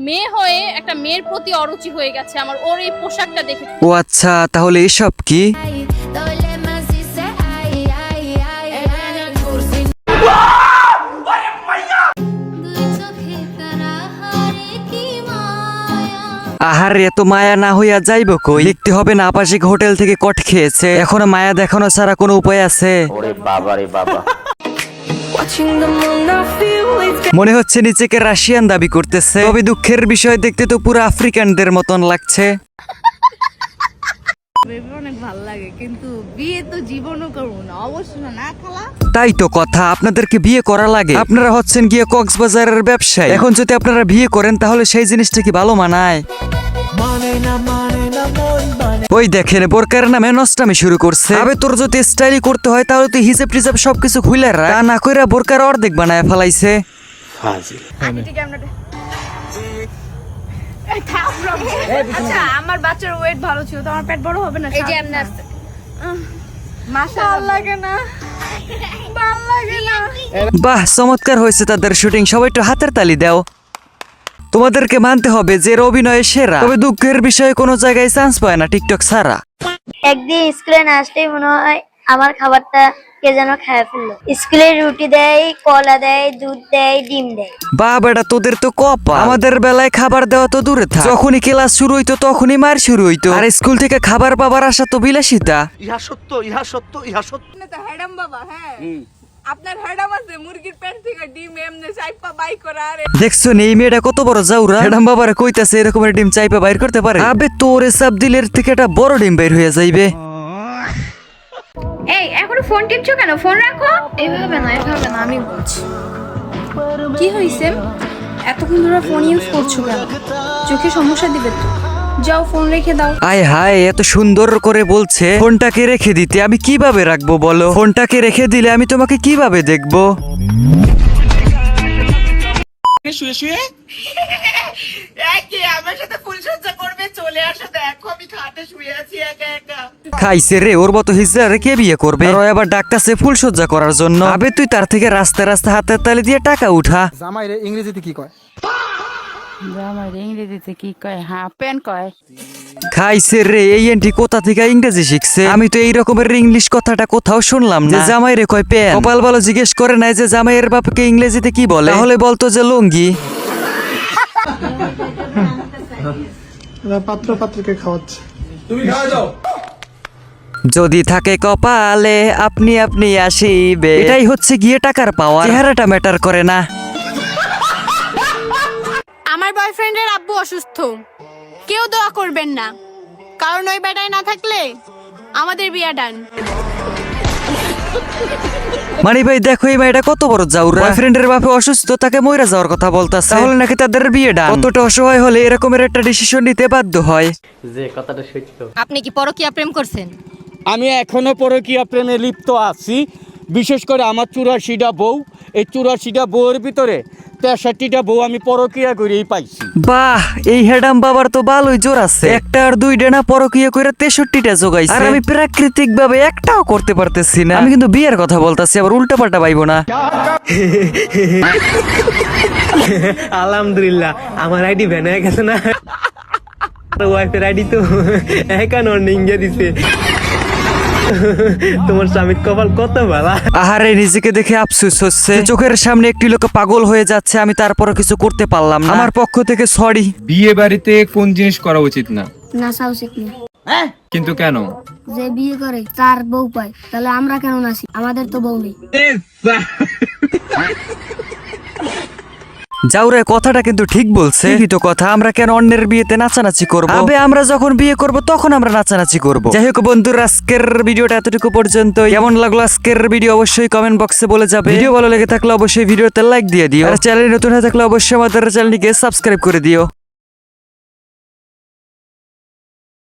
মেয়ে হয়ে একটা মেয়ের প্রতি অরুচি হয়ে গেছে আমার ওর এই পোশাকটা দেখে। ও আচ্ছা, তাহলে এসব কি? আহারে, এত মায়া না হইয়া যাইব কই? দেখতে হবে না আবাসিক হোটেল থেকে কট খেয়েছে, এখন মায়া দেখানো ছাড়া কোনো উপায় আছে? ওরে বাবা রে বাবা। মনে হচ্ছে নিজেকে রাশিয়ান দাবি করতেছে, তবে দুঃখের বিষয় দেখতে তো পুরো আফ্রিকানদের মতন লাগছে। অনেক ভালো লাগে, কিন্তু বিয়ে তো জীবনও করবো না, অবশ্যই না খালা। তাই তো কথা, আপনাদেরকে বিয়ে করা লাগে? আপনারা হচ্ছেন গিয়ে কক্সবাজারের ব্যবসায়ী, এখন যদি আপনারা বিয়ে করেন তাহলে সেই জিনিসটা কি ভালো মানায়? ওই দেখেন, বোরকার নামে নষ্টামি শুরু করছে। আবে তোর যদি স্টাইলি করতে হয় তাহলে তুই হিজাব টিজাব সবকিছু খুইলা রাখ, তা না কইরা বোরকার অর্ধেক বানায় ফেলাইছে। আচ্ছা, আমার বাচ্চার ওয়েট ভালো ছিল তো আমার পেট বড় হবে না? এই যে এমনি আসছে, মাশাআল্লাহ, লাগে না? ভালো লাগে না? বাহ, চমৎকার হয়েছে তাদের শুটিং, সবাই একটু হাতের তালি দাও। তোমাদেরকে মানতে হবে যে এর অভিনয় সেরা, তবে দুঃখের বিষয়ে কোনো জায়গায় চান্স পায় না টিকটক ছাড়া। একদিন স্কুলে না আসলেই মনে হয় আমার খাবারটা কে যেন খায় ফেললো। স্কুলে রুটি দেয়, কলা দেয়, দুধ দেয়, ডিম দেয়। বা বেটা, তোদের তো কপা, আমাদের বেলায় খাবার দেওয়া তো দূরে থাক, যখনই ক্লাস শুরু হইতো তখনই মার শুরু হইতো, আর স্কুল থেকে খাবার পাবার আসা তো বিলাসিতা। ইহা সত্য, ইহা সত্য, ইহা সত্য। আপনি তো হ্যাডাম বাবা, হ্যাঁ আপনার হ্যাডাম আছে, মুরগির পেট থেকে ডিম এমনি চাইপা বাই করা। আর দেখছো এই মেয়েটা কত বড় জাউরা, ম্যাডাম বাবারে কইতাছে এরকমের ডিম চাইপা বাইর করতে পারে? আবে তোর এসব দিলের থেকে একটা বড় ডিম বাইর হয়ে যাইবে। এই এখনো ফোন টিপছো কেন? ফোন রাখো। এভাবে না, এভাবে না, আমি বলছি। কি হইছে? এতক্ষণ ধরে ফোন ইউজ করছো কেন? চোখে সমস্যা দিবে তো, যাও ফোন রেখে দাও। আয় হায়, এত সুন্দর করে বলছে ফোনটাকে রেখে দিতে, আমি কিভাবে রাখবো বলো? ফোনটাকে রেখে দিলে আমি তোমাকে কিভাবে দেখবো? শুয়ে শুয়ে আমার সাথে ফুলসজ্জা করবে, চলে আসো, দেখো আমি খাটে শুয়ে আছি একা একা। খাইছে রে, ওর মতো হিজড়ারে কে বিয়ে করবে? আর ও আবার ডাকতাছে ফুলসজ্জা করার জন্য। আবে তুই তার থেকে রাস্তায় রাস্তায় হাতের তালি দিয়ে টাকা উঠা। জামাই রে ইংরেজিতে কি কয়? আমার ইংরেজিতে কি কয়? হ্যাঁ, পেন কয়। খাইছে রে, এই এন্টি কোথা থেকে ইংরেজি শিখছে? আমি তো এই রকমের ইংলিশ কথাটা কোথাও শুনলাম না। জামাই রে কয় পেন, কপাল বলো জিজ্ঞেস করে নাই যে জামাইয়ের বাপকে ইংরেজিতে কি বলে? তাহলে বলতো যে লুঙ্গি। পাত্র পাত্রকে খাওয়াচ্ছে। যদি থাকে কপালে আপনি আপনি আসিবে, এটাই হচ্ছে গিয়ে টাকার পাওয়া, চেহারাটা ম্যাটার করে না। আমার বয়ফ্রেন্ডের আব্বু অসুস্থ, কেউ দোয়া করবেন না, কারণ ওই বেটায় না থাকলে আমাদের বিয়া ডান। মানে ভাই দেখো, এই মেয়েটা কত বড় জাউরা, বয়ফ্রেন্ডের বাপে অসুস্থ, তাকে মইরা যাওয়ার কথা বলতাছে, তাহলে নাকি তাদের বিয়ে ডান। কতটা অসহায় হলে এরকমের একটা ডিসিশন নিতে বাধ্য হয়। যে কথাটা সত্য। আপনি কি পরকীয়া প্রেম করছেন? আমি এখনো পরকীয়া প্রেমে লিপ্ত আছি। বিশেষ করে আমার 84টা বউ, এই 84টা বউয়ের ভিতরে 63টা বউ আমি পরকীয়া করেই পাইছি। বাহ, এই হেডাম বাবার তো ভালোই জোর আছে, একটা আর দুইটা না পরকীয়া করে 63টা জোগাইছে। আর আমি প্রাকৃতিক ভাবে একটাও করতে পারতেছি না। আমি কিন্তু বিয়ের কথা বলতাছি, আবার উল্টা পাল্টা পাইবো না। আলহামদুলিল্লাহ, আমার আইডি ব্যান হয়ে গেছে না, ওয়াইফের আইডি তো একা ইন্ডিয়া দিছে। তোমার স্বামীর কপাল কত ভালো। আহারে, নিজেকে দেখে আফসোস হচ্ছে, চোখের সামনে একটি লোক পাগল হয়ে যাচ্ছে, আমি তারপরও কিছু করতে পারলাম না। আমার পক্ষ থেকে সরি। বিয়ে বাড়িতে কোন জিনিস করা উচিত না? নাচা উচিত না। কিন্তু কেন? যে বিয়ে করে তার বউ পায়, তাহলে আমরা কেন নাচি? আমাদের তো বউ নেই। জাউরে কথাটা কিন্তু ঠিক বলছে, ঠিকই তো কথা। আমরা কেন অন্যের বিয়েতে নাচানাচি করবো? আবে আমরা যখন বিয়ে করব তখন আমরা নাচানাচি করব। যাই হোক বন্ধুরা, আজকের ভিডিওটা এতটুকু পর্যন্ত। কেমন লাগলো আজকের ভিডিও অবশ্যই কমেন্ট বক্সে বলে যাবে। ভিডিও ভালো লেগে থাকলে অবশ্যই ভিডিওতে লাইক দিয়ে দিও, আর চ্যানেলে নতুন হয়ে থাকলে অবশ্যই আমাদের চ্যানেলটিকে সাবস্ক্রাইব করে দিও।